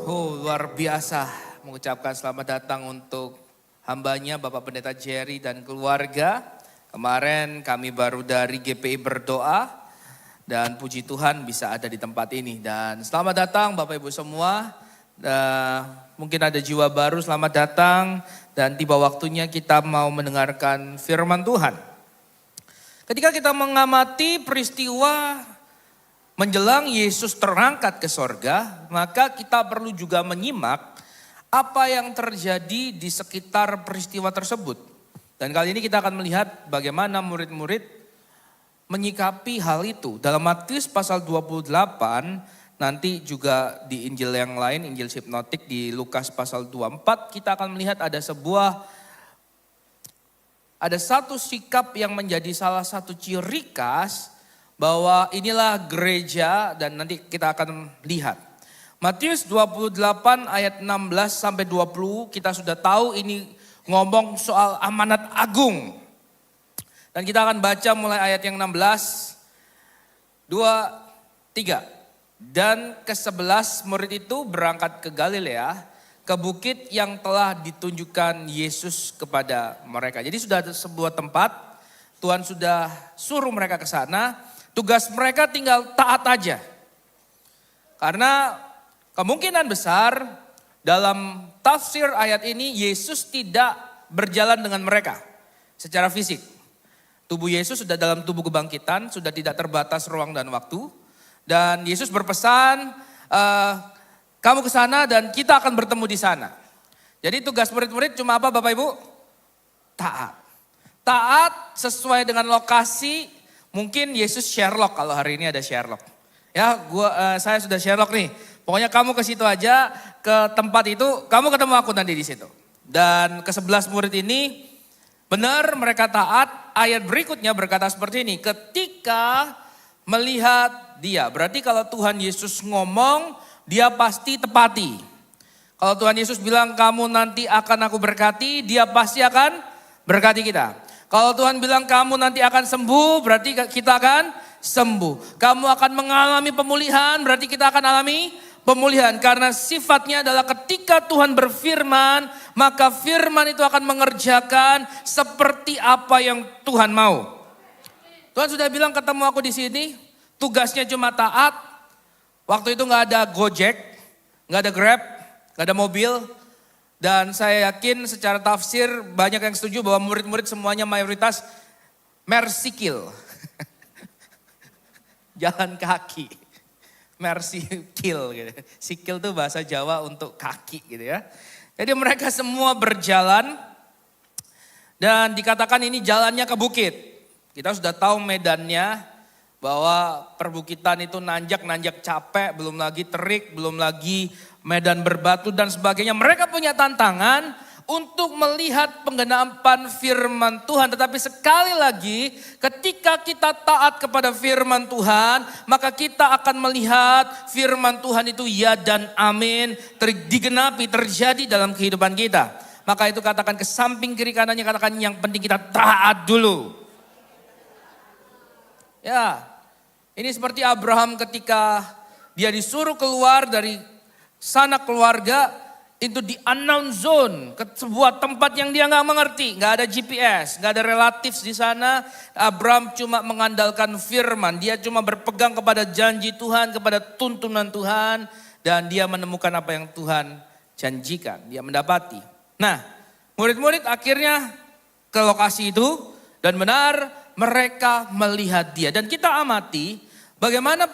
Oh, luar biasa mengucapkan selamat datang untuk hambanya Bapak Pendeta Jerry dan keluarga. Kemarin kami baru dari GPI berdoa dan puji Tuhan bisa ada di tempat ini. Dan selamat datang Bapak Ibu semua. Mungkin ada jiwa baru, selamat datang. Dan tiba waktunya kita mau mendengarkan firman Tuhan. Ketika kita mengamati peristiwa menjelang Yesus terangkat ke sorga, maka kita perlu juga menyimak apa yang terjadi di sekitar peristiwa tersebut. Dan kali ini kita akan melihat bagaimana murid-murid menyikapi hal itu. Dalam Matius pasal 28, nanti juga di Injil yang lain, Injil Sinoptik di Lukas pasal 24, kita akan melihat ada satu sikap yang menjadi salah satu ciri khas bahwa inilah gereja, dan nanti kita akan lihat. Matius 28 ayat 16 sampai 20 kita sudah tahu ini ngomong soal amanat agung. Dan kita akan baca mulai ayat yang 16, 2, 3. Dan ke-11 murid itu berangkat ke Galilea, ke bukit yang telah ditunjukkan Yesus kepada mereka. Jadi sudah ada sebuah tempat, Tuhan sudah suruh mereka ke sana. Tugas mereka tinggal taat aja. Karena kemungkinan besar dalam tafsir ayat ini Yesus tidak berjalan dengan mereka secara fisik. Tubuh Yesus sudah dalam tubuh kebangkitan, sudah tidak terbatas ruang dan waktu. Dan Yesus berpesan, kamu ke sana dan kita akan bertemu di sana. Jadi tugas murid-murid cuma apa Bapak Ibu? Taat. Taat sesuai dengan lokasi. Mungkin Yesus Sherlock kalau hari ini ada Sherlock. Ya, saya sudah Sherlock nih. Pokoknya kamu ke situ aja, ke tempat itu, kamu ketemu aku nanti di situ. Dan ke-11 murid ini benar mereka taat. Ayat berikutnya berkata seperti ini, ketika melihat dia. Berarti kalau Tuhan Yesus ngomong, dia pasti tepati. Kalau Tuhan Yesus bilang kamu nanti akan aku berkati, dia pasti akan berkati kita. Kalau Tuhan bilang kamu nanti akan sembuh, berarti kita akan sembuh. Kamu akan mengalami pemulihan, berarti kita akan alami pemulihan. Karena sifatnya adalah ketika Tuhan berfirman, maka firman itu akan mengerjakan seperti apa yang Tuhan mau. Tuhan sudah bilang ketemu aku di sini, tugasnya cuma taat. Waktu itu gak ada Gojek, gak ada Grab, gak ada mobil. Dan saya yakin secara tafsir banyak yang setuju bahwa murid-murid semuanya mayoritas mersikil. Jalan kaki. Mersikil gitu. Sikil itu bahasa Jawa untuk kaki gitu ya. Jadi mereka semua berjalan dan dikatakan ini jalannya ke bukit. Kita sudah tahu medannya bahwa perbukitan itu nanjak capek, belum lagi terik, belum lagi medan berbatu dan sebagainya. Mereka punya tantangan untuk melihat penggenapan firman Tuhan. Tetapi sekali lagi ketika kita taat kepada firman Tuhan, maka kita akan melihat firman Tuhan itu ya dan amin digenapi, terjadi dalam kehidupan kita. Maka itu katakan ke samping kiri kanannya, katakan yang penting kita taat dulu. Ya, ini seperti Abraham ketika dia disuruh keluar dari sana keluarga itu di unknown zone, ke sebuah tempat yang dia nggak mengerti, nggak ada GPS, nggak ada relatif di sana. Abraham cuma mengandalkan firman, dia cuma berpegang kepada janji Tuhan, kepada tuntunan Tuhan, dan dia menemukan apa yang Tuhan janjikan, dia mendapati. Nah, murid-murid akhirnya ke lokasi itu dan benar mereka melihat dia. Dan kita amati bagaimana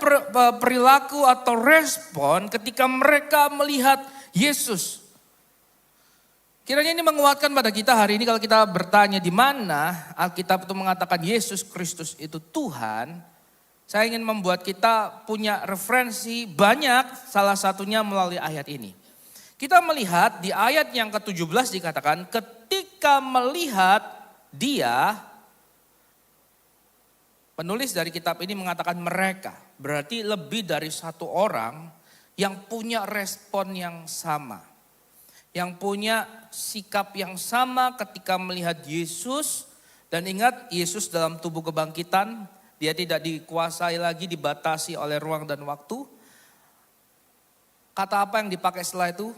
perilaku atau respon ketika mereka melihat Yesus. Kiranya ini menguatkan pada kita hari ini kalau kita bertanya di mana Alkitab itu mengatakan Yesus Kristus itu Tuhan. Saya ingin membuat kita punya referensi banyak, salah satunya melalui ayat ini. Kita melihat di ayat yang ke-17 dikatakan ketika melihat dia, penulis dari kitab ini mengatakan mereka, berarti lebih dari satu orang yang punya respon yang sama. Yang punya sikap yang sama ketika melihat Yesus. Dan ingat Yesus dalam tubuh kebangkitan, dia tidak dikuasai lagi, dibatasi oleh ruang dan waktu. Kata apa yang dipakai setelah itu?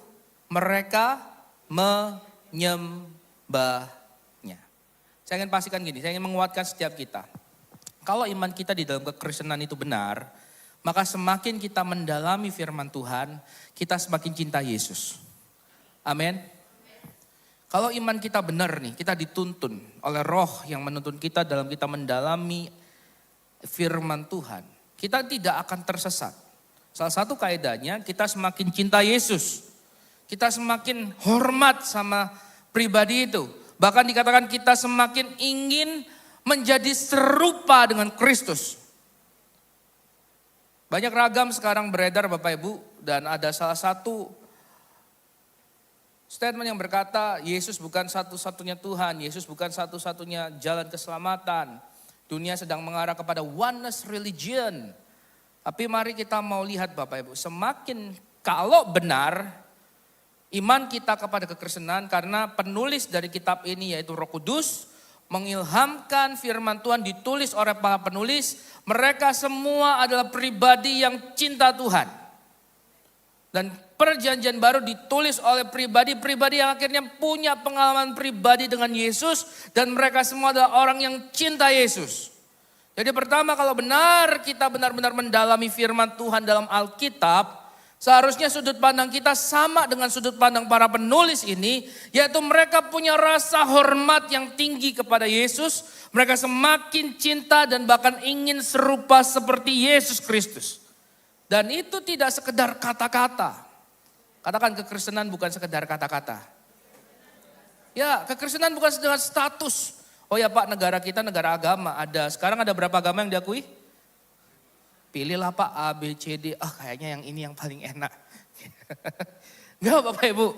Mereka menyembahnya. Saya ingin pastikan gini, saya ingin menguatkan setiap kita. Kalau iman kita di dalam kekristenan itu benar, maka semakin kita mendalami firman Tuhan, kita semakin cinta Yesus. Amin. Kalau iman kita benar nih, kita dituntun oleh roh yang menuntun kita dalam kita mendalami firman Tuhan. Kita tidak akan tersesat. Salah satu kaidahnya kita semakin cinta Yesus. Kita semakin hormat sama pribadi itu. Bahkan dikatakan kita semakin ingin menjadi serupa dengan Kristus. Banyak ragam sekarang beredar Bapak Ibu. Dan ada salah satu statement yang berkata Yesus bukan satu-satunya Tuhan. Yesus bukan satu-satunya jalan keselamatan. Dunia sedang mengarah kepada oneness religion. Tapi mari kita mau lihat Bapak Ibu. Semakin kalau benar iman kita kepada kekristenan, karena penulis dari kitab ini yaitu Roh Kudus mengilhamkan firman Tuhan ditulis oleh para penulis. Mereka semua adalah pribadi yang cinta Tuhan. Dan perjanjian baru ditulis oleh pribadi-pribadi yang akhirnya punya pengalaman pribadi dengan Yesus. Dan mereka semua adalah orang yang cinta Yesus. Jadi pertama, kalau benar kita benar-benar mendalami firman Tuhan dalam Alkitab, seharusnya sudut pandang kita sama dengan sudut pandang para penulis ini, yaitu mereka punya rasa hormat yang tinggi kepada Yesus. Mereka semakin cinta dan bahkan ingin serupa seperti Yesus Kristus. Dan itu tidak sekedar kata-kata. Katakan kekristenan bukan sekedar kata-kata. Ya, kekristenan bukan sekedar status. Oh ya Pak, negara kita negara agama. Sekarang ada berapa agama yang diakui? Pilihlah Pak A, B, C, D. Kayaknya yang ini yang paling enak. Enggak Bapak Ibu.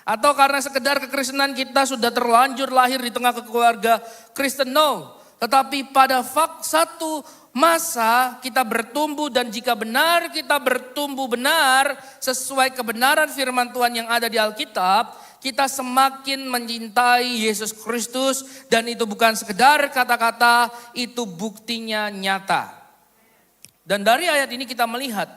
Atau karena sekedar kekristenan kita sudah terlanjur lahir di tengah keluarga Kristen. No. Tetapi pada satu masa kita bertumbuh, dan jika benar kita bertumbuh benar sesuai kebenaran firman Tuhan yang ada di Alkitab, kita semakin mencintai Yesus Kristus, dan itu bukan sekedar kata-kata, itu buktinya nyata. Dan dari ayat ini kita melihat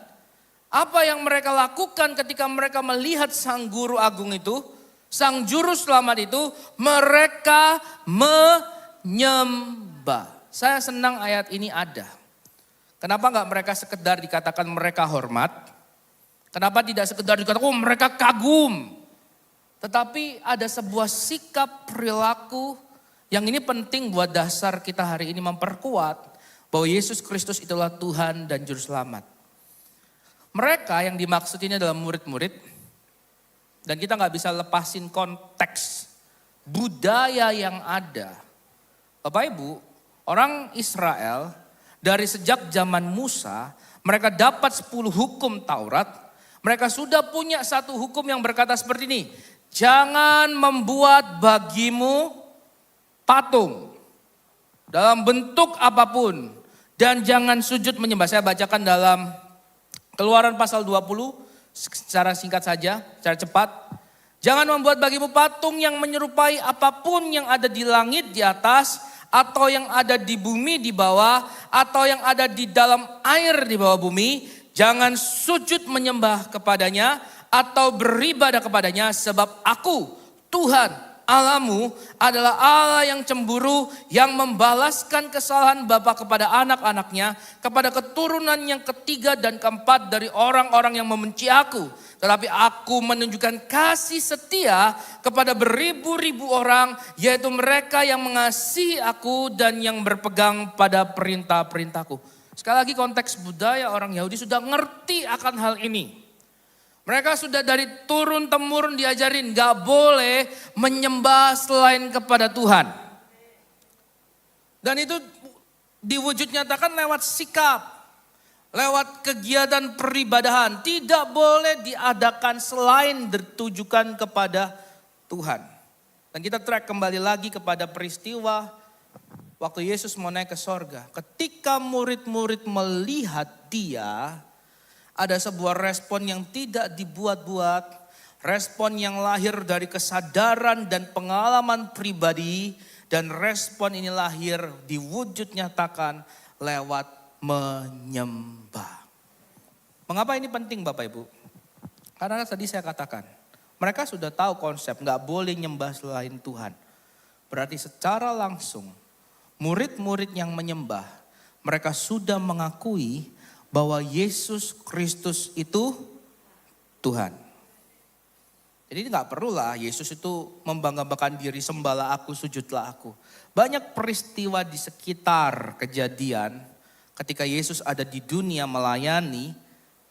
apa yang mereka lakukan ketika mereka melihat sang guru agung itu, sang juru selamat itu, mereka menyembah. Saya senang ayat ini ada. Kenapa enggak mereka sekedar dikatakan mereka hormat? Kenapa tidak sekedar dikatakan mereka kagum? Tetapi ada sebuah sikap perilaku yang ini penting buat dasar kita hari ini memperkuat bahwa Yesus Kristus itulah Tuhan dan Juru Selamat. Mereka yang dimaksud ini adalah murid-murid, dan kita nggak bisa lepasin konteks budaya yang ada. Bapak Ibu, orang Israel dari sejak zaman Musa, mereka dapat 10 hukum Taurat. Mereka sudah punya satu hukum yang berkata seperti ini. Jangan membuat bagimu patung dalam bentuk apapun, dan jangan sujud menyembah. Saya bacakan dalam Keluaran pasal 20 secara singkat saja, secara cepat. Jangan membuat bagimu patung yang menyerupai apapun yang ada di langit di atas, atau yang ada di bumi di bawah, atau yang ada di dalam air di bawah bumi. Jangan sujud menyembah kepadanya atau beribadah kepadanya, sebab aku Tuhan Allahmu adalah Allah yang cemburu, yang membalaskan kesalahan bapa kepada anak-anaknya, kepada keturunan yang ketiga dan keempat dari orang-orang yang membenci aku. Tetapi aku menunjukkan kasih setia kepada beribu-ribu orang, yaitu mereka yang mengasihi aku dan yang berpegang pada perintah-perintahku. Sekali lagi konteks budaya orang Yahudi sudah ngerti akan hal ini. Mereka sudah dari turun-temurun diajarin gak boleh menyembah selain kepada Tuhan. Dan itu diwujud nyatakan lewat sikap, lewat kegiatan peribadahan. Tidak boleh diadakan selain ditujukan kepada Tuhan. Dan kita track kembali lagi kepada peristiwa waktu Yesus mau naik ke sorga. Ketika murid-murid melihat dia, ada sebuah respon yang tidak dibuat-buat, respon yang lahir dari kesadaran dan pengalaman pribadi, dan respon ini lahir diwujud nyatakan lewat menyembah. Mengapa ini penting Bapak Ibu? Karena tadi saya katakan, mereka sudah tahu konsep nggak boleh nyembah selain Tuhan. Berarti secara langsung murid-murid yang menyembah, mereka sudah mengakui bahwa Yesus Kristus itu Tuhan. Jadi nggak perlulah Yesus itu membanggakan diri, sembahlah aku, sujudlah aku. Banyak peristiwa di sekitar kejadian ketika Yesus ada di dunia melayani,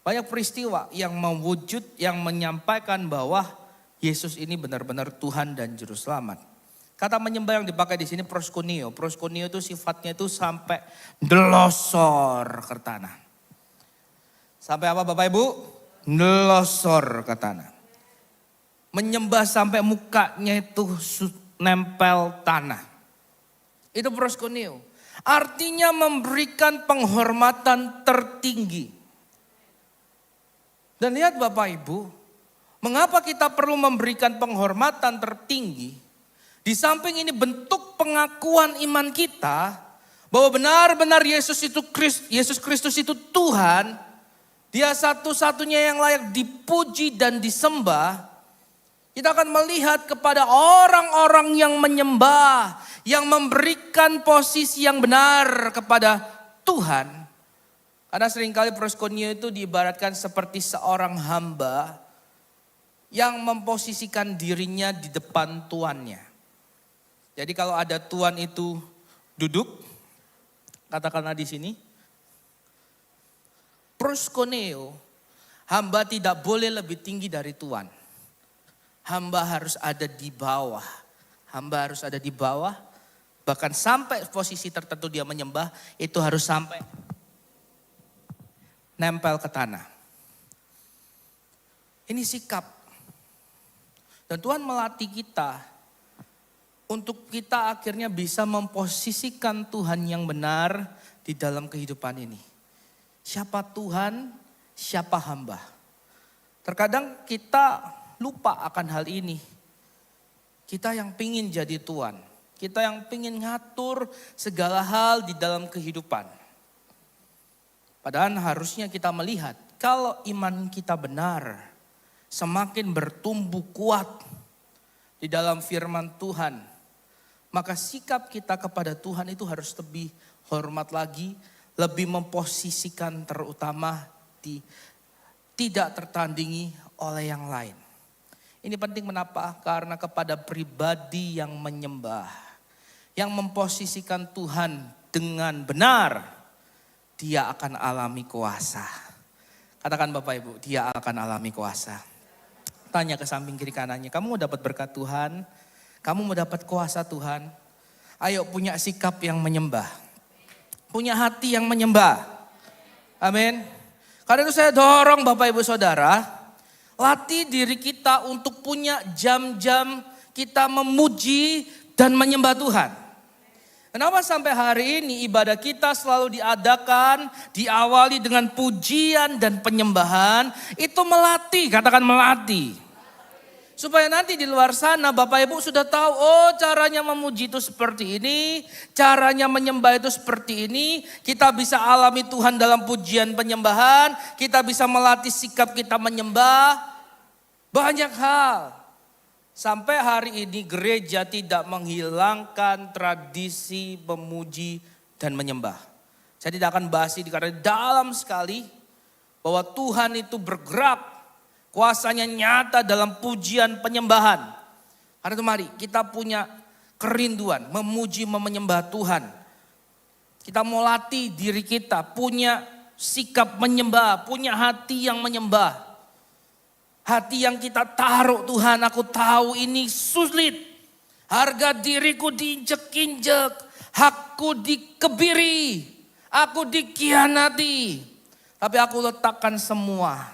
banyak peristiwa yang mewujud, yang menyampaikan bahwa Yesus ini benar-benar Tuhan dan Juru Selamat. Kata menyembah yang dipakai di sini proskuneo. Proskuneo itu sifatnya itu sampai delosor ke tanah. Sampai apa Bapak Ibu? Delosor ke tanah. Menyembah sampai mukanya itu nempel tanah. Itu proskuneo. Artinya memberikan penghormatan tertinggi. Dan lihat Bapak Ibu, mengapa kita perlu memberikan penghormatan tertinggi? Di samping ini bentuk pengakuan iman kita bahwa benar-benar Yesus Kristus itu Tuhan, Dia satu-satunya yang layak dipuji dan disembah. Kita akan melihat kepada orang-orang yang menyembah, yang memberikan posisi yang benar kepada Tuhan. Karena seringkali proskuneo itu diibaratkan seperti seorang hamba yang memposisikan dirinya di depan tuannya. Jadi kalau ada tuan itu duduk, katakanlah di sini, proskuneo, hamba tidak boleh lebih tinggi dari tuan. Hamba harus ada di bawah. Hamba harus ada di bawah. Bahkan sampai posisi tertentu dia menyembah, itu harus sampai nempel ke tanah. Ini sikap. Dan Tuhan melatih kita untuk kita akhirnya bisa memposisikan Tuhan yang benar di dalam kehidupan ini. Siapa Tuhan, siapa hamba. Terkadang kita lupa akan hal ini. Kita yang pingin jadi Tuhan. Kita yang pingin ngatur segala hal di dalam kehidupan. Padahal harusnya kita melihat kalau iman kita benar, semakin bertumbuh kuat di dalam firman Tuhan, maka sikap kita kepada Tuhan itu harus lebih hormat lagi, lebih memposisikan terutama tidak tertandingi oleh yang lain. Ini penting kenapa? Karena kepada pribadi yang menyembah, yang memposisikan Tuhan dengan benar, dia akan alami kuasa. Katakan Bapak Ibu, dia akan alami kuasa. Tanya ke samping kiri kanannya, kamu mau dapat berkat Tuhan? Kamu mau dapat kuasa Tuhan? Ayo punya sikap yang menyembah. Punya hati yang menyembah. Amin. Karena itu saya dorong Bapak Ibu Saudara, latih diri kita untuk punya jam-jam kita memuji dan menyembah Tuhan. Kenapa sampai hari ini ibadah kita selalu diadakan, diawali dengan pujian dan penyembahan, itu melatih, katakan melatih. Supaya nanti di luar sana Bapak Ibu sudah tahu, oh caranya memuji itu seperti ini, caranya menyembah itu seperti ini. Kita bisa alami Tuhan dalam pujian penyembahan, kita bisa melatih sikap kita menyembah. Banyak hal. Sampai hari ini gereja tidak menghilangkan tradisi memuji dan menyembah. Saya tidak akan bahas ini karena dalam sekali bahwa Tuhan itu bergerak. Kuasanya nyata dalam pujian penyembahan. Karena itu mari kita punya kerinduan memuji menyembah Tuhan. Kita mau latih diri kita punya sikap menyembah, punya hati yang menyembah. Hati yang kita taruh Tuhan, aku tahu ini sulit. Harga diriku diinjek-injek, hakku dikebiri, aku dikhianati. Tapi aku letakkan semua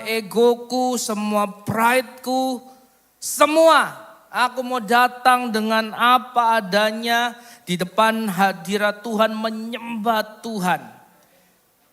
egoku, semua prideku, semua. Aku mau datang dengan apa adanya di depan hadirat Tuhan, menyembah Tuhan.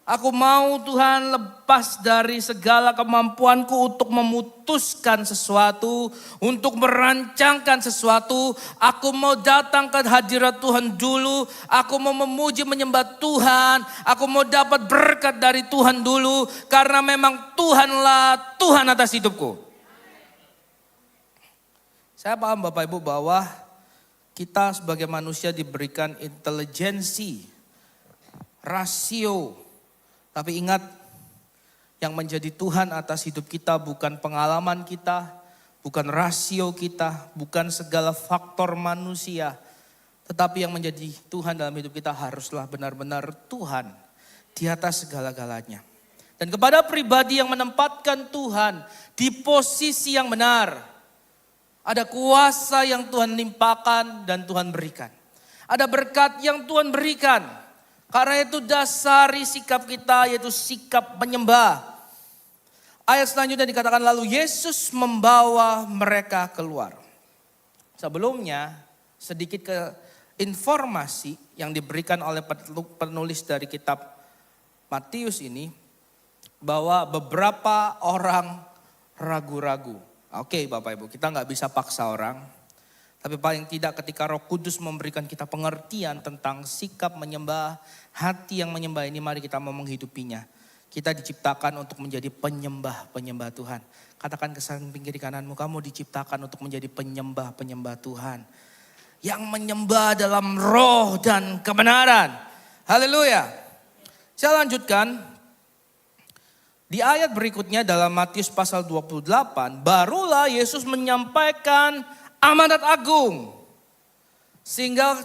Aku mau Tuhan lepas dari segala kemampuanku untuk memutuskan sesuatu, untuk merancangkan sesuatu. Aku mau datang ke hadirat Tuhan dulu. Aku mau memuji menyembah Tuhan. Aku mau dapat berkat dari Tuhan dulu. Karena memang Tuhanlah Tuhan atas hidupku. Saya paham Bapak Ibu bahwa kita sebagai manusia diberikan intelijensi, rasio. Tapi ingat, yang menjadi Tuhan atas hidup kita bukan pengalaman kita, bukan rasio kita, bukan segala faktor manusia. Tetapi yang menjadi Tuhan dalam hidup kita haruslah benar-benar Tuhan di atas segala-galanya. Dan kepada pribadi yang menempatkan Tuhan di posisi yang benar, ada kuasa yang Tuhan limpahkan dan Tuhan berikan. Ada berkat yang Tuhan berikan. Karena itu dasari sikap kita yaitu sikap menyembah. Ayat selanjutnya dikatakan lalu Yesus membawa mereka keluar. Sebelumnya sedikit ke informasi yang diberikan oleh penulis dari kitab Matius ini. Bahwa beberapa orang ragu-ragu. Oke Bapak Ibu, kita gak bisa paksa orang. Tapi paling tidak ketika Roh Kudus memberikan kita pengertian tentang sikap menyembah, hati yang menyembah ini, mari kita mau menghidupinya. Kita diciptakan untuk menjadi penyembah-penyembah Tuhan. Katakan ke samping kiri kananmu, kamu diciptakan untuk menjadi penyembah-penyembah Tuhan. Yang menyembah dalam roh dan kebenaran. Haleluya. Saya lanjutkan. Di ayat berikutnya dalam Matius pasal 28, barulah Yesus menyampaikan amanat agung. Sehingga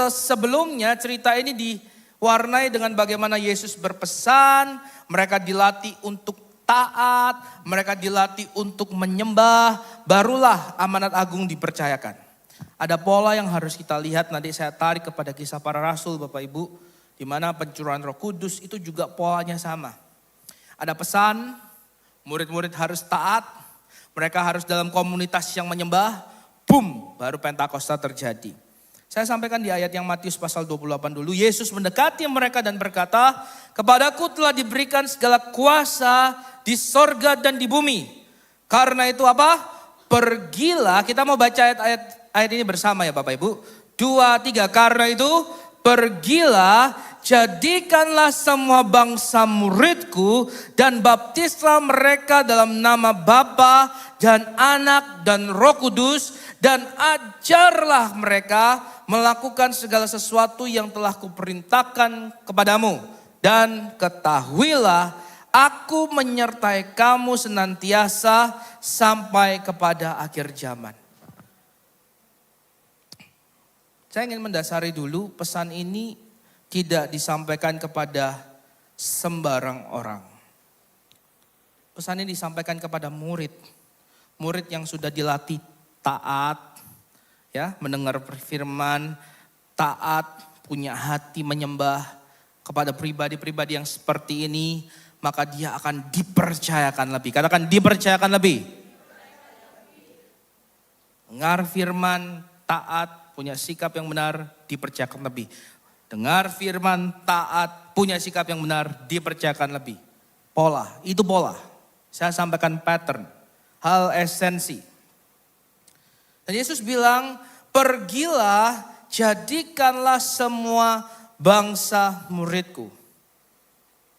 sebelumnya cerita ini diwarnai dengan bagaimana Yesus berpesan, mereka dilatih untuk taat, mereka dilatih untuk menyembah, barulah amanat agung dipercayakan. Ada pola yang harus kita lihat, nanti saya tarik kepada kisah para rasul Bapak Ibu, di mana pencurahan Roh Kudus itu juga polanya sama. Ada pesan, murid-murid harus taat, mereka harus dalam komunitas yang menyembah, boom, baru Pentakosta terjadi. Saya sampaikan di ayat yang Matius pasal 28 dulu. Yesus mendekati mereka dan berkata, kepadaku telah diberikan segala kuasa di sorga dan di bumi. Karena itu apa? Pergilah, kita mau baca ayat ini bersama ya Bapak Ibu. 2, 3, karena itu pergilah, jadikanlah semua bangsa muridku dan baptislah mereka dalam nama Bapa dan Anak dan Roh Kudus. Dan ajarlah mereka melakukan segala sesuatu yang telah kuperintahkan kepadamu. Dan ketahuilah aku menyertai kamu senantiasa sampai kepada akhir zaman. Saya ingin mendasari dulu pesan ini tidak disampaikan kepada sembarang orang. Pesan ini disampaikan kepada murid. Murid yang sudah dilatih taat, ya, mendengar firman, taat, punya hati menyembah kepada pribadi-pribadi yang seperti ini, maka dia akan dipercayakan lebih. Katakan dipercayakan lebih. Dengar firman, taat, punya sikap yang benar, dipercayakan lebih. Dengar firman, taat, punya sikap yang benar, dipercayakan lebih. Pola, itu pola. Saya sampaikan pattern, hal esensi. Dan Yesus bilang, pergilah, jadikanlah semua bangsa muridku.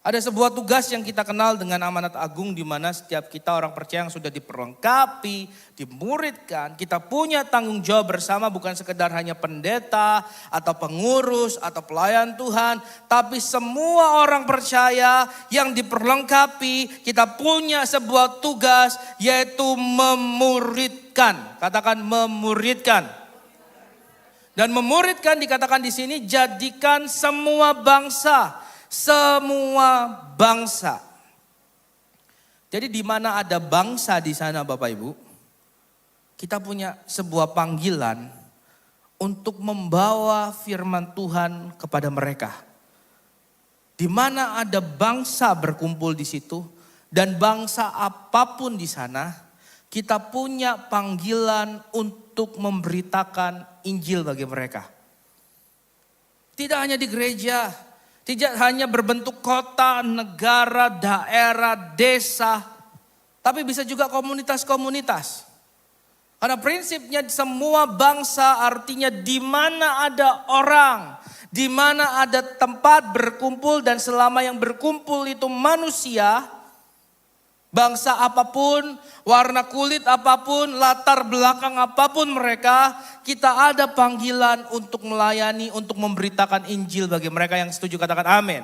Ada sebuah tugas yang kita kenal dengan amanat agung, di mana setiap kita orang percaya yang sudah diperlengkapi, dimuridkan, kita punya tanggung jawab bersama, bukan sekedar hanya pendeta atau pengurus atau pelayan Tuhan, tapi semua orang percaya yang diperlengkapi, kita punya sebuah tugas, yaitu memuridkan. Katakan memuridkan. Dan memuridkan dikatakan di sini, jadikan semua bangsa. Semua bangsa. Jadi di mana ada bangsa di sana Bapak Ibu, kita punya sebuah panggilan untuk membawa firman Tuhan kepada mereka. Di mana ada bangsa berkumpul di situ dan bangsa apapun di sana, kita punya panggilan untuk memberitakan Injil bagi mereka. Tidak hanya di gereja, Tidak hanya berbentuk kota, negara, daerah, desa, tapi bisa juga komunitas-komunitas. Karena prinsipnya semua bangsa artinya di mana ada orang, di mana ada tempat berkumpul dan selama yang berkumpul itu manusia, bangsa apapun, warna kulit apapun, latar belakang apapun mereka, kita ada panggilan untuk melayani, untuk memberitakan Injil bagi mereka yang setuju katakan amin.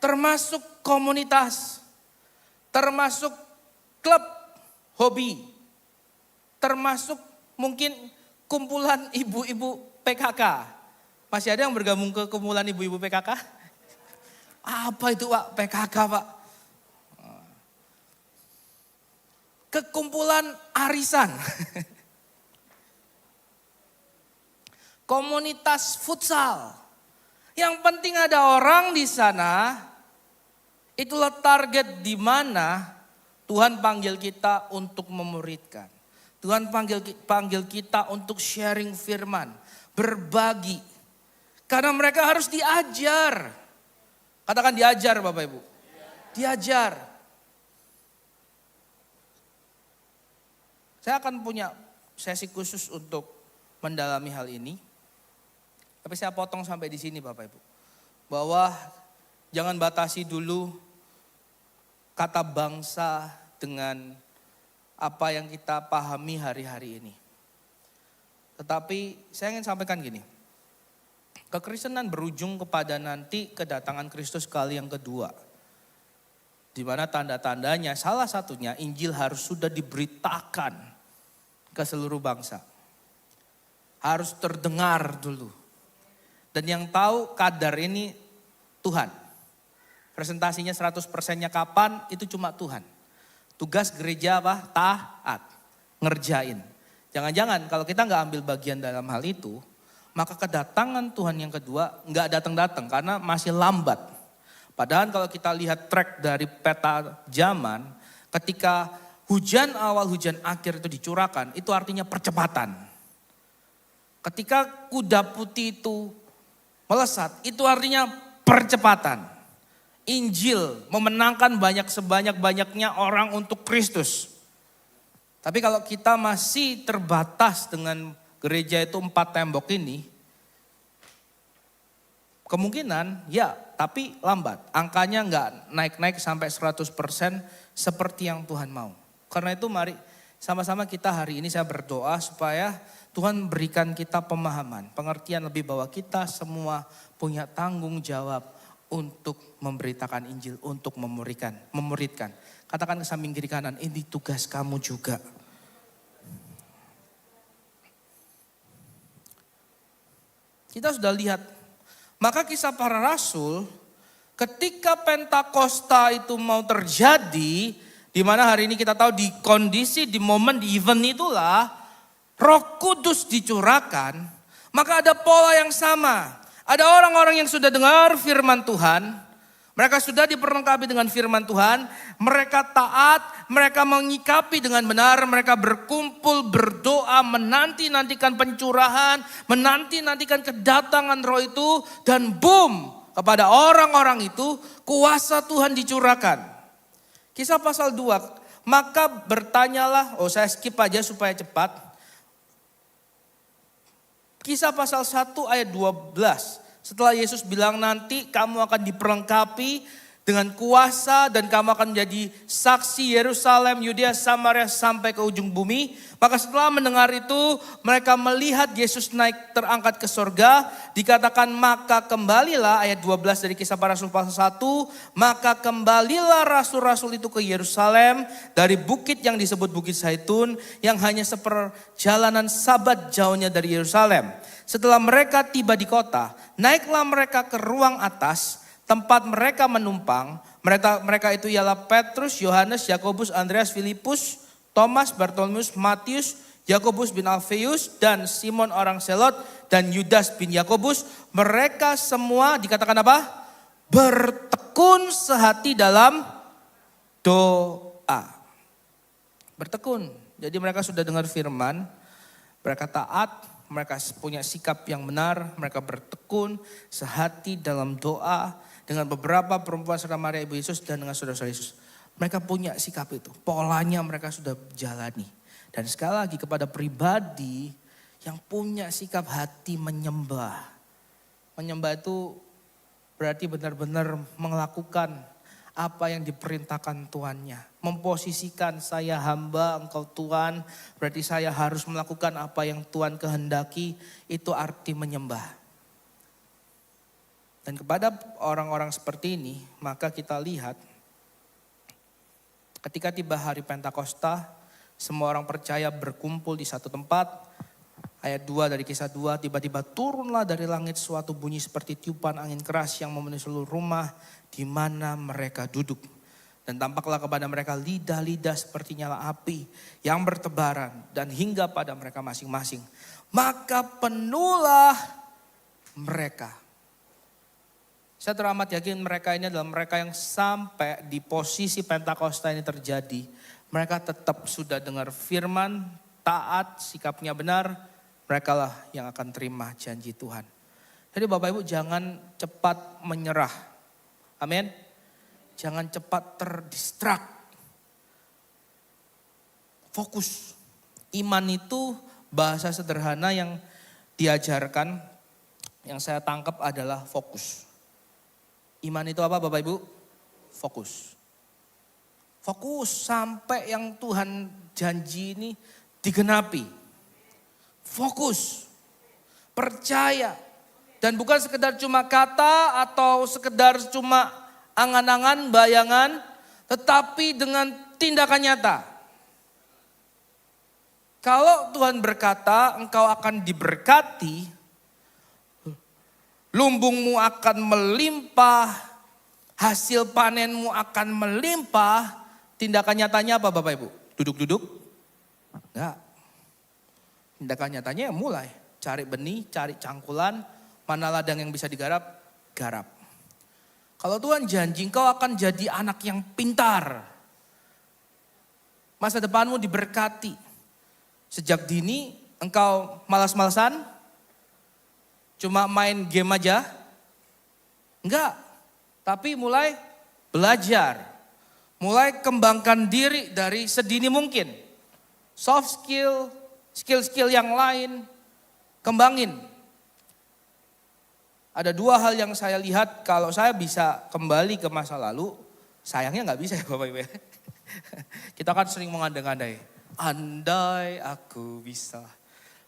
Termasuk komunitas, termasuk klub hobi, termasuk mungkin kumpulan ibu-ibu PKK. Masih ada yang bergabung ke kumpulan ibu-ibu PKK? Apa itu Pak PKK Pak? Kekumpulan arisan. Komunitas futsal. Yang penting ada orang di sana. Itulah target di mana Tuhan panggil kita untuk memuridkan. Tuhan panggil kita untuk sharing firman, berbagi. Karena mereka harus diajar. Katakan diajar Bapak Ibu. Diajar. Saya akan punya sesi khusus untuk mendalami hal ini. Tapi saya potong sampai di sini Bapak Ibu. Bahwa jangan batasi dulu kata bangsa dengan apa yang kita pahami hari-hari ini. Tetapi saya ingin sampaikan gini. Kekristenan berujung kepada nanti kedatangan Kristus kali yang kedua. Di mana tanda-tandanya salah satunya Injil harus sudah diberitakan ke seluruh bangsa. Harus terdengar dulu. Dan yang tahu kadar ini Tuhan. Presentasinya 100%-nya kapan itu cuma Tuhan. Tugas gereja apa? Taat. Ngerjain. Jangan-jangan kalau kita nggak ambil bagian dalam hal itu, maka kedatangan Tuhan yang kedua nggak datang-datang karena masih lambat. Padahal kalau kita lihat track dari peta zaman, ketika hujan awal, hujan akhir itu dicurahkan, itu artinya percepatan. Ketika kuda putih itu melesat, itu artinya percepatan. Injil memenangkan sebanyak-banyaknya orang untuk Kristus. Tapi kalau kita masih terbatas dengan gereja itu 4 tembok ini, kemungkinan ya tapi lambat. Angkanya nggak naik-naik sampai 100% seperti yang Tuhan mau. Karena itu mari sama-sama kita hari ini saya berdoa supaya Tuhan berikan kita pemahaman, pengertian lebih bahwa kita semua punya tanggung jawab untuk memberitakan Injil, untuk memuridkan. Katakan ke samping kiri kanan, ini tugas kamu juga. Kita sudah lihat, maka kisah para rasul ketika Pentakosta itu mau terjadi, di mana hari ini kita tahu di kondisi, di momen, di event itulah Roh Kudus dicurahkan, maka ada pola yang sama. Ada orang-orang yang sudah dengar firman Tuhan, mereka sudah diperlengkapi dengan firman Tuhan, mereka taat, mereka mengikapi dengan benar, mereka berkumpul, berdoa, menanti-nantikan pencurahan, menanti-nantikan kedatangan Roh itu, dan boom, kepada orang-orang itu kuasa Tuhan dicurahkan. Kisah pasal 2, maka bertanyalah, saya skip aja supaya cepat. Kisah pasal 1 ayat 12. Setelah Yesus bilang nanti kamu akan diperlengkapi dengan kuasa dan kamu akan menjadi saksi Yerusalem, Yudea, Samaria sampai ke ujung bumi. Maka setelah mendengar itu mereka melihat Yesus naik terangkat ke sorga. Dikatakan maka kembalilah, ayat 12 dari Kisah Para Rasul pasal 1. Maka kembalilah rasul-rasul itu ke Yerusalem dari bukit yang disebut Bukit Zaitun, yang hanya seperjalanan sabat jauhnya dari Yerusalem. Setelah mereka tiba di kota, naiklah mereka ke ruang atas, tempat mereka menumpang. Mereka itu ialah Petrus, Yohanes, Yakobus, Andreas, Filipus, Thomas, Bartolomeus, Matius, Yakobus bin Alfeus, dan Simon orang Selot, dan Yudas bin Yakobus. Mereka semua dikatakan apa? Bertekun sehati dalam doa. Bertekun. Jadi mereka sudah dengar firman, mereka taat, mereka punya sikap yang benar, mereka bertekun sehati dalam doa dengan beberapa perempuan serta Maria Ibu Yesus dan dengan saudara-saudara Yesus. Mereka punya sikap itu, polanya mereka sudah jalani. Dan sekali lagi kepada pribadi yang punya sikap hati menyembah. Menyembah itu berarti benar-benar melakukan apa yang diperintahkan tuannya. Memposisikan saya hamba, engkau Tuhan. Berarti saya harus melakukan apa yang Tuhan kehendaki. Itu arti menyembah. Dan kepada orang-orang seperti ini, maka kita lihat ketika tiba hari Pentakosta, semua orang percaya berkumpul di satu tempat. Ayat 2 dari kisah 2, tiba-tiba turunlah dari langit suatu bunyi seperti tiupan angin keras yang memenuhi seluruh rumah di mana mereka duduk. Dan tampaklah kepada mereka lidah-lidah seperti nyala api yang bertebaran dan hingga pada mereka masing-masing. Maka penuhlah mereka. Saya teramat yakin mereka ini adalah mereka yang sampai di posisi Pentakosta ini terjadi. Mereka tetap sudah dengar firman, taat, sikapnya benar. Mereka lah yang akan terima janji Tuhan. Jadi Bapak Ibu jangan cepat menyerah. Amin. Jangan cepat terdistrak. Fokus. Iman itu bahasa sederhana yang diajarkan, yang saya tangkap adalah fokus. Iman itu apa Bapak Ibu? Fokus. Fokus sampai yang Tuhan janji ini digenapi. Fokus, percaya, dan bukan sekedar cuma kata atau sekedar cuma angan-angan, bayangan, tetapi dengan tindakan nyata. Kalau Tuhan berkata engkau akan diberkati, lumbungmu akan melimpah, hasil panenmu akan melimpah, tindakan nyatanya apa Bapak Ibu? Duduk-duduk? Enggak. Tindakan nyatanya mulai cari benih, cari cangkulan, mana ladang yang bisa digarap, garap. Kalau Tuhan janji engkau akan jadi anak yang pintar. Masa depanmu diberkati. Sejak dini engkau malas-malasan, cuma main game aja. Enggak, tapi mulai belajar. Mulai kembangkan diri dari sedini mungkin. Soft skill, skill-skill yang lain, kembangin. Ada dua hal yang saya lihat kalau saya bisa kembali ke masa lalu, sayangnya nggak bisa ya Bapak Ibu. Kita kan sering mengandai-andai. Andai aku bisa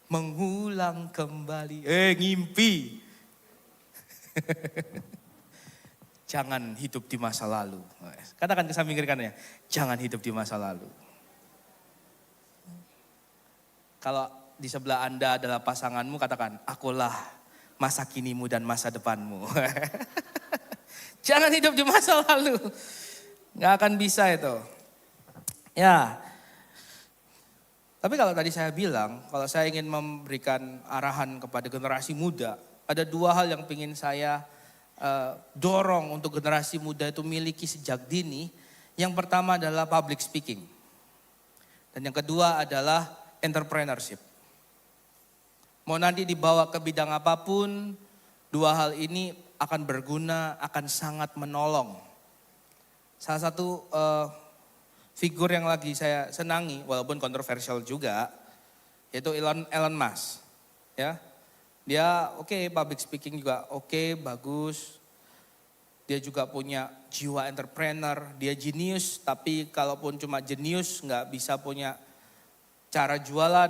mengulang kembali. Ngimpi. Jangan hidup di masa lalu. Katakan ke samping kiri kanannya, jangan hidup di masa lalu. Kalau di sebelah Anda adalah pasanganmu, katakan, akulah masa kinimu dan masa depanmu. Jangan hidup di masa lalu. Gak akan bisa itu. Ya. Tapi kalau tadi saya bilang, kalau saya ingin memberikan arahan kepada generasi muda, ada dua hal yang ingin saya dorong untuk generasi muda itu miliki sejak dini. Yang pertama adalah public speaking. Dan yang kedua adalah entrepreneurship. Mau nanti dibawa ke bidang apapun, dua hal ini akan berguna, akan sangat menolong. Salah satu figur yang lagi saya senangi, walaupun kontroversial juga, yaitu Elon Musk. Ya, dia oke, public speaking juga oke, bagus. Dia juga punya jiwa entrepreneur, dia jenius, tapi kalaupun cuma jenius nggak bisa punya cara jualan,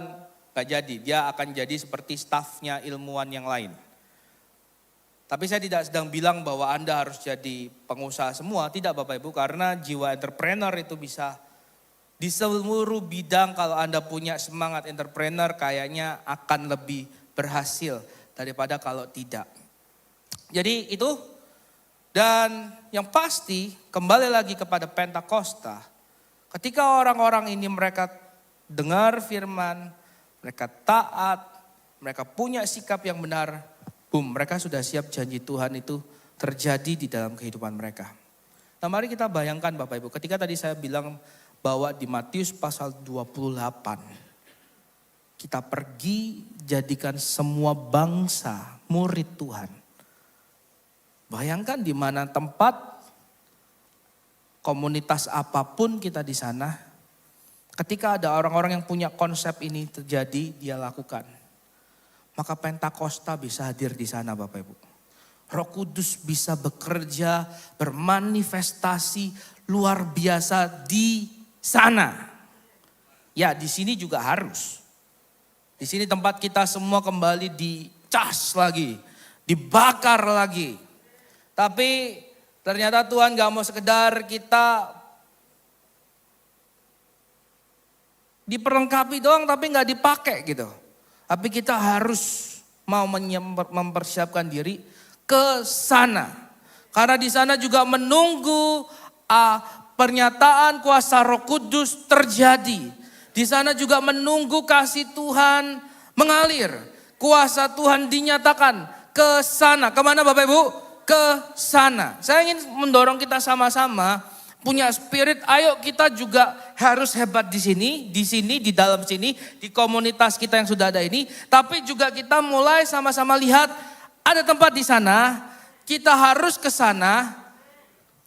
gak jadi. Dia akan jadi seperti stafnya ilmuwan yang lain. Tapi saya tidak sedang bilang bahwa Anda harus jadi pengusaha semua. Tidak Bapak Ibu, karena jiwa entrepreneur itu bisa di seluruh bidang. Kalau Anda punya semangat entrepreneur, kayaknya akan lebih berhasil daripada kalau tidak. Jadi itu, dan yang pasti kembali lagi kepada Pentakosta. Ketika orang-orang ini mereka dengar firman, mereka taat, mereka punya sikap yang benar, mereka sudah siap janji Tuhan itu terjadi di dalam kehidupan mereka. Nah mari kita bayangkan Bapak Ibu, ketika tadi saya bilang bahwa di Matius pasal 28, Kita pergi jadikan semua bangsa murid Tuhan. Bayangkan di mana tempat, komunitas apapun kita di sana, ketika ada orang-orang yang punya konsep ini terjadi, dia lakukan. Maka Pentakosta bisa hadir di sana Bapak Ibu. Roh Kudus bisa bekerja, bermanifestasi luar biasa di sana. Ya, di sini juga harus. Di sini tempat kita semua kembali dicas lagi, dibakar lagi. Tapi ternyata Tuhan gak mau sekedar kita diperlengkapi doang tapi gak dipakai gitu. Tapi kita harus mau mempersiapkan diri ke sana. Karena di sana juga menunggu pernyataan kuasa Roh Kudus terjadi. Di sana juga menunggu kasih Tuhan mengalir. Kuasa Tuhan dinyatakan ke sana. Kemana Bapak Ibu? Ke sana. Saya ingin mendorong kita sama-sama punya spirit. Ayo kita juga harus hebat di sini, di dalam sini, di komunitas kita yang sudah ada ini. Tapi juga kita mulai sama-sama lihat ada tempat di sana. Kita harus ke sana.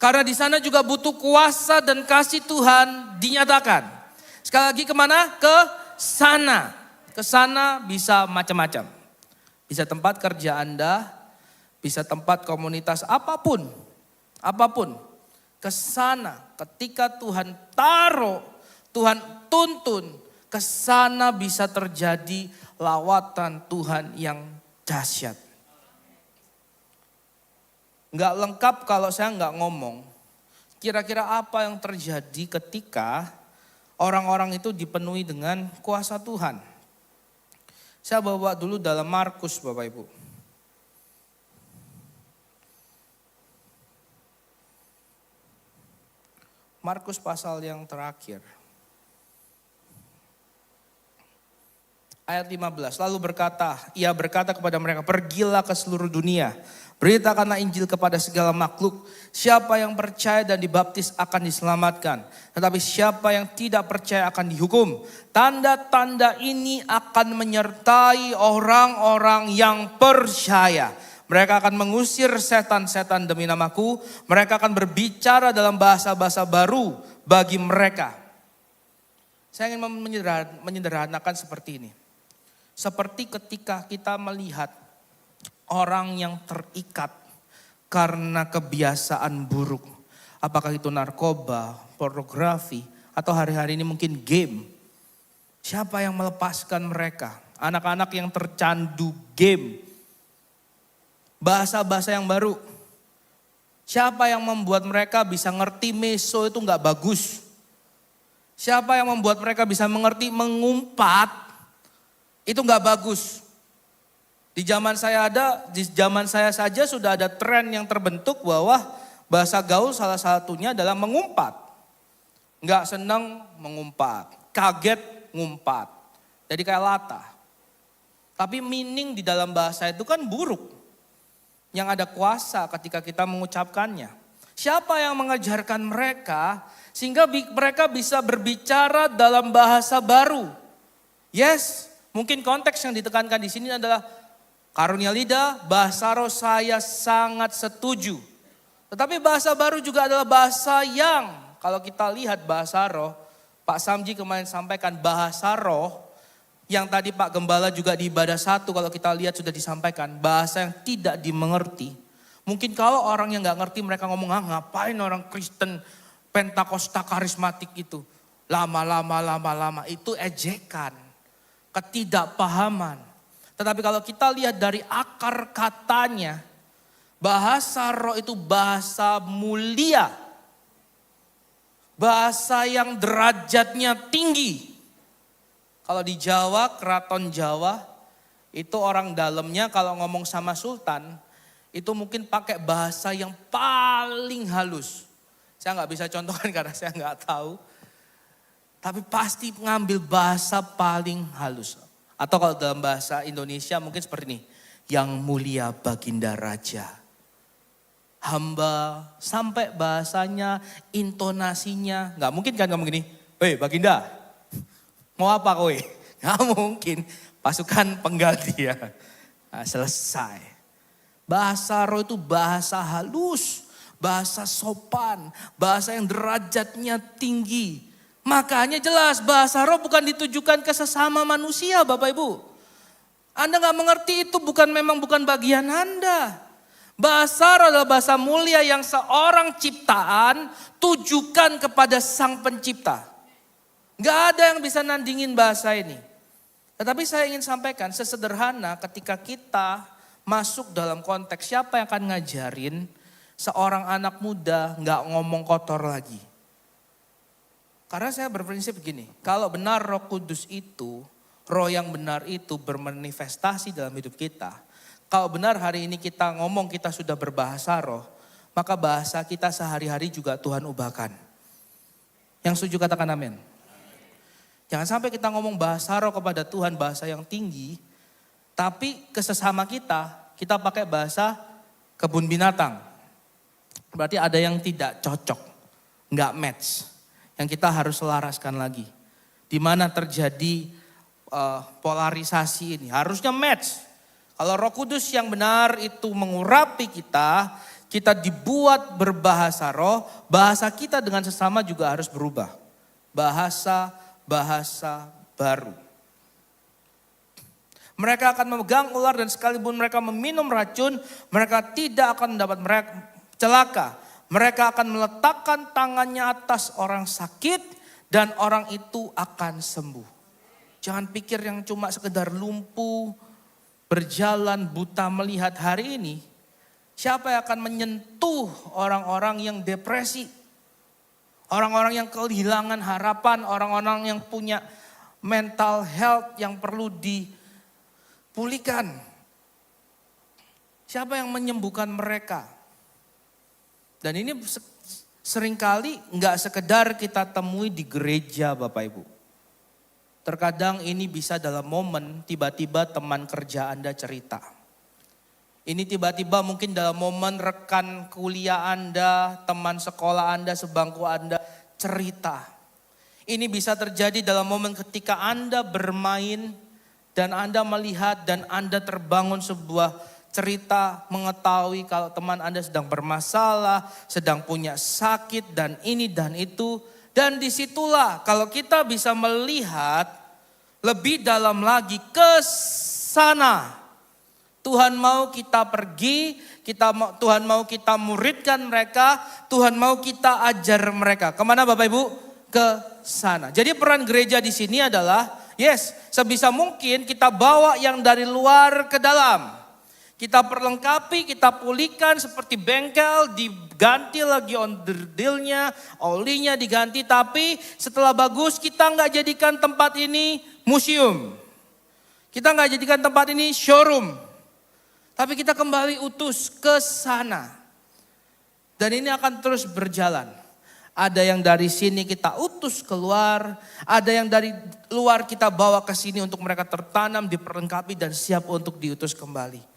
Karena di sana juga butuh kuasa dan kasih Tuhan dinyatakan. Sekali lagi kemana? Ke sana. Ke sana bisa macam-macam. Bisa tempat kerja Anda, bisa tempat komunitas apapun. Apapun. Ke sana ketika Tuhan taruh, Tuhan tuntun, ke sana bisa terjadi lawatan Tuhan yang dahsyat. Enggak lengkap kalau saya enggak ngomong. Kira-kira apa yang terjadi ketika orang-orang itu dipenuhi dengan kuasa Tuhan. Saya bawa dulu dalam Markus Bapak Ibu. Markus pasal yang terakhir. Ayat 15, lalu ia berkata kepada mereka, pergilah ke seluruh dunia. Beritakanlah Injil kepada segala makhluk. Siapa yang percaya dan dibaptis akan diselamatkan. Tetapi siapa yang tidak percaya akan dihukum. Tanda-tanda ini akan menyertai orang-orang yang percaya. Mereka akan mengusir setan-setan demi namaku. Mereka akan berbicara dalam bahasa-bahasa baru bagi mereka. Saya ingin menyederhanakan seperti ini. Seperti ketika kita melihat orang yang terikat karena kebiasaan buruk. Apakah itu narkoba, pornografi, atau hari-hari ini mungkin game. Siapa yang melepaskan mereka? Anak-anak yang tercandu game. Bahasa-bahasa yang baru. Siapa yang membuat mereka bisa ngerti meso itu gak bagus? Siapa yang membuat mereka bisa mengerti mengumpat itu gak bagus? Di zaman saya saja sudah ada tren yang terbentuk bahwa bahasa gaul salah satunya adalah mengumpat. Nggak senang mengumpat, kaget ngumpat. Jadi kayak latah. Tapi meaning di dalam bahasa itu kan buruk. Yang ada kuasa ketika kita mengucapkannya. Siapa yang mengajarkan mereka sehingga mereka bisa berbicara dalam bahasa baru? Yes, mungkin konteks yang ditekankan di sini adalah karunia lidah, bahasa roh saya sangat setuju. Tetapi bahasa baru juga adalah bahasa yang kalau kita lihat bahasa roh, Pak Samji kemarin sampaikan bahasa roh yang tadi Pak Gembala juga di ibadah 1 kalau kita lihat sudah disampaikan. Bahasa yang tidak dimengerti. Mungkin kalau orang yang gak ngerti mereka ngomong ngapain orang Kristen Pentakosta karismatik itu. Lama. Itu ejekan, ketidakpahaman. Tetapi kalau kita lihat dari akar katanya, bahasa roh itu bahasa mulia. Bahasa yang derajatnya tinggi. Kalau di Jawa, keraton Jawa, itu orang dalamnya kalau ngomong sama sultan, itu mungkin pakai bahasa yang paling halus. Saya nggak bisa contohkan karena saya nggak tahu. Tapi pasti ngambil bahasa paling halus. Atau kalau dalam bahasa Indonesia mungkin seperti ini. Yang mulia baginda raja. Hamba sampai bahasanya, intonasinya. Nggak mungkin kan ngomong gini. Hei baginda, mau apa kowe? Nggak mungkin, pasukan pengganti ya. Nah, selesai. Bahasa roh itu bahasa halus, bahasa sopan, bahasa yang derajatnya tinggi. Makanya jelas bahasa roh bukan ditujukan ke sesama manusia Bapak Ibu. Anda gak mengerti itu memang bukan bagian Anda. Bahasa roh adalah bahasa mulia yang seorang ciptaan tujukan kepada sang pencipta. Gak ada yang bisa nandingin bahasa ini. Tetapi saya ingin sampaikan sesederhana ketika kita masuk dalam konteks siapa yang akan ngajarin seorang anak muda gak ngomong kotor lagi. Karena saya berprinsip begini, kalau benar Roh Kudus itu, roh yang benar itu bermanifestasi dalam hidup kita. Kalau benar hari ini kita ngomong kita sudah berbahasa roh, maka bahasa kita sehari-hari juga Tuhan ubahkan. Yang setuju katakan amin. Jangan sampai kita ngomong bahasa roh kepada Tuhan, bahasa yang tinggi, tapi ke sesama kita pakai bahasa kebun binatang. Berarti ada yang tidak cocok, nggak match. Yang kita harus selaraskan lagi. Di mana terjadi polarisasi ini, harusnya match. Kalau Roh Kudus yang benar itu mengurapi kita dibuat berbahasa roh, bahasa kita dengan sesama juga harus berubah. Bahasa baru. Mereka akan memegang ular dan sekalipun mereka meminum racun, mereka tidak akan mendapat celaka. Mereka akan meletakkan tangannya atas orang sakit dan orang itu akan sembuh. Jangan pikir yang cuma sekedar lumpuh, berjalan buta melihat hari ini. Siapa yang akan menyentuh orang-orang yang depresi? Orang-orang yang kehilangan harapan, orang-orang yang punya mental health yang perlu dipulihkan. Siapa yang menyembuhkan mereka? Dan ini seringkali nggak sekedar kita temui di gereja Bapak Ibu. Terkadang ini bisa dalam momen tiba-tiba teman kerja Anda cerita. Ini tiba-tiba mungkin dalam momen rekan kuliah Anda, teman sekolah Anda, sebangku Anda cerita. Ini bisa terjadi dalam momen ketika Anda bermain dan Anda melihat dan Anda terbangun sebuah cerita mengetahui kalau teman Anda sedang bermasalah, sedang punya sakit dan ini dan itu. Dan disitulah kalau kita bisa melihat lebih dalam lagi ke sana. Tuhan mau kita pergi, Tuhan mau kita muridkan mereka, Tuhan mau kita ajar mereka. Kemana Bapak Ibu? Ke sana. Jadi peran gereja di sini adalah, sebisa mungkin kita bawa yang dari luar ke dalam. Kita perlengkapi, kita pulihkan seperti bengkel, diganti lagi onderdilnya, olinya diganti. Tapi setelah bagus kita nggak jadikan tempat ini museum. Kita nggak jadikan tempat ini showroom. Tapi kita kembali utus ke sana. Dan ini akan terus berjalan. Ada yang dari sini kita utus keluar, ada yang dari luar kita bawa ke sini untuk mereka tertanam, diperlengkapi dan siap untuk diutus kembali.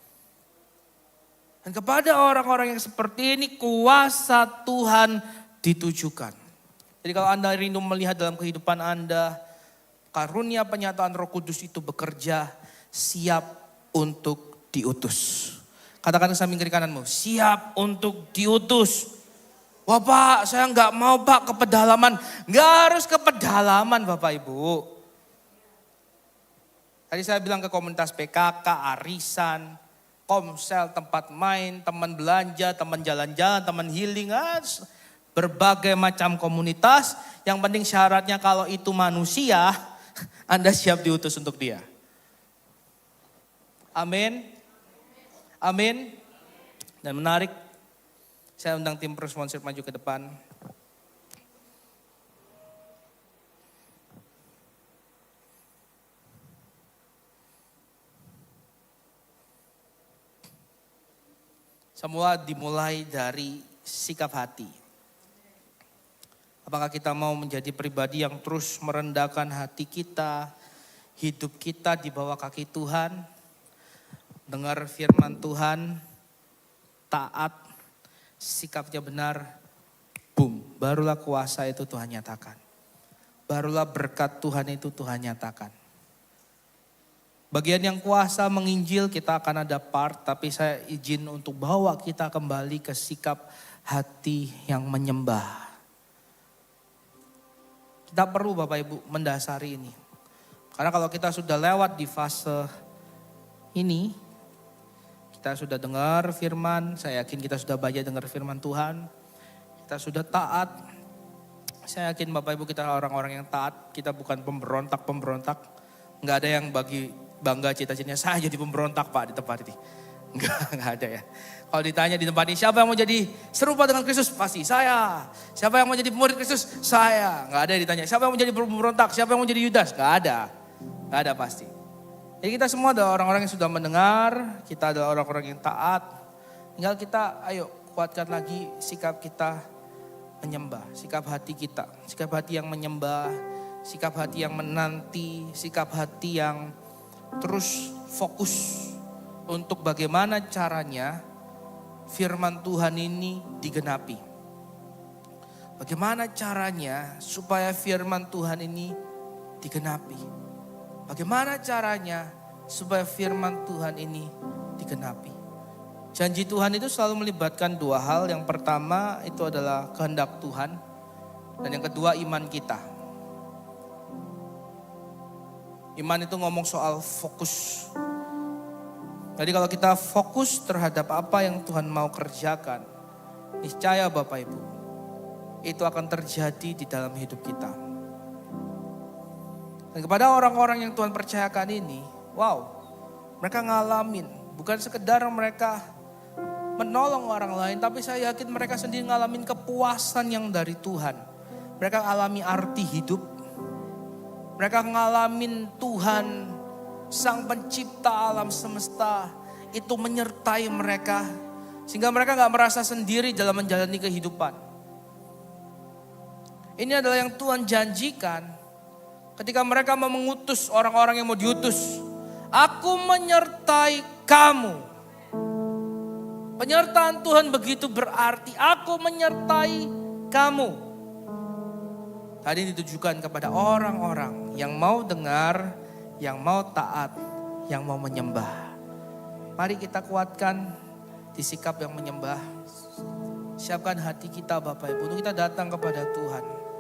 Dan kepada orang-orang yang seperti ini kuasa Tuhan ditujukan. Jadi kalau Anda rindu melihat dalam kehidupan Anda, karunia penyataan Roh Kudus itu bekerja siap untuk diutus. Katakan ke samping kiri kananmu, siap untuk diutus. Wah Pak, saya nggak mau Pak ke pedalaman. Nggak harus ke pedalaman Bapak Ibu. Tadi saya bilang ke komunitas PKK, arisan, komsel, tempat main, teman belanja, teman jalan-jalan, teman healing, berbagai macam komunitas. Yang penting syaratnya kalau itu manusia, Anda siap diutus untuk dia. Amin. Amin. Dan menarik, saya undang tim responsif maju ke depan. Semua dimulai dari sikap hati. Apakah kita mau menjadi pribadi yang terus merendahkan hati kita, hidup kita di bawah kaki Tuhan, dengar firman Tuhan, taat, sikapnya benar, boom, barulah kuasa itu Tuhan nyatakan. Barulah berkat Tuhan itu Tuhan nyatakan. Bagian yang kuasa menginjil kita akan ada part, tapi saya izin untuk bawa kita kembali ke sikap hati yang menyembah. Kita perlu Bapak Ibu mendasari ini. Karena kalau kita sudah lewat di fase ini, kita sudah dengar firman, saya yakin kita sudah banyak dengar firman Tuhan. Kita sudah taat. Saya yakin Bapak Ibu kita orang-orang yang taat, kita bukan pemberontak-pemberontak. Enggak ada yang bangga cita-citanya, saya jadi pemberontak Pak di tempat ini. Enggak ada ya. Kalau ditanya di tempat ini, siapa yang mau jadi serupa dengan Kristus? Pasti saya. Siapa yang mau jadi murid Kristus? Saya. Enggak ada yang ditanya, siapa yang mau jadi pemberontak? Siapa yang mau jadi Yudas? Enggak ada. Enggak ada pasti. Jadi kita semua adalah orang-orang yang sudah mendengar, kita adalah orang-orang yang taat. Tinggal kita ayo kuatkan lagi sikap kita menyembah, sikap hati kita. Sikap hati yang menyembah, sikap hati yang menanti, sikap hati yang terus fokus untuk bagaimana caranya firman Tuhan ini digenapi. Bagaimana caranya supaya firman Tuhan ini digenapi. Bagaimana caranya supaya firman Tuhan ini digenapi. Janji Tuhan itu selalu melibatkan dua hal. Yang pertama itu adalah kehendak Tuhan. Dan yang kedua iman kita. Iman itu ngomong soal fokus. Jadi kalau kita fokus terhadap apa yang Tuhan mau kerjakan, niscaya Bapak Ibu, itu akan terjadi di dalam hidup kita. Dan kepada orang-orang yang Tuhan percayakan ini, wow, mereka ngalamin, bukan sekedar mereka menolong orang lain, tapi saya yakin mereka sendiri ngalamin kepuasan yang dari Tuhan. Mereka alami arti hidup, mereka ngalamin Tuhan, Sang Pencipta alam semesta, itu menyertai mereka, sehingga mereka gak merasa sendiri dalam menjalani kehidupan. Ini adalah yang Tuhan janjikan ketika mereka mau mengutus orang-orang yang mau diutus. Aku menyertai kamu. Penyertaan Tuhan begitu berarti, aku menyertai kamu. Tadi ditujukan kepada orang-orang yang mau dengar, yang mau taat, yang mau menyembah. Mari kita kuatkan di sikap yang menyembah. Siapkan hati kita Bapak Ibu untuk kita datang kepada Tuhan.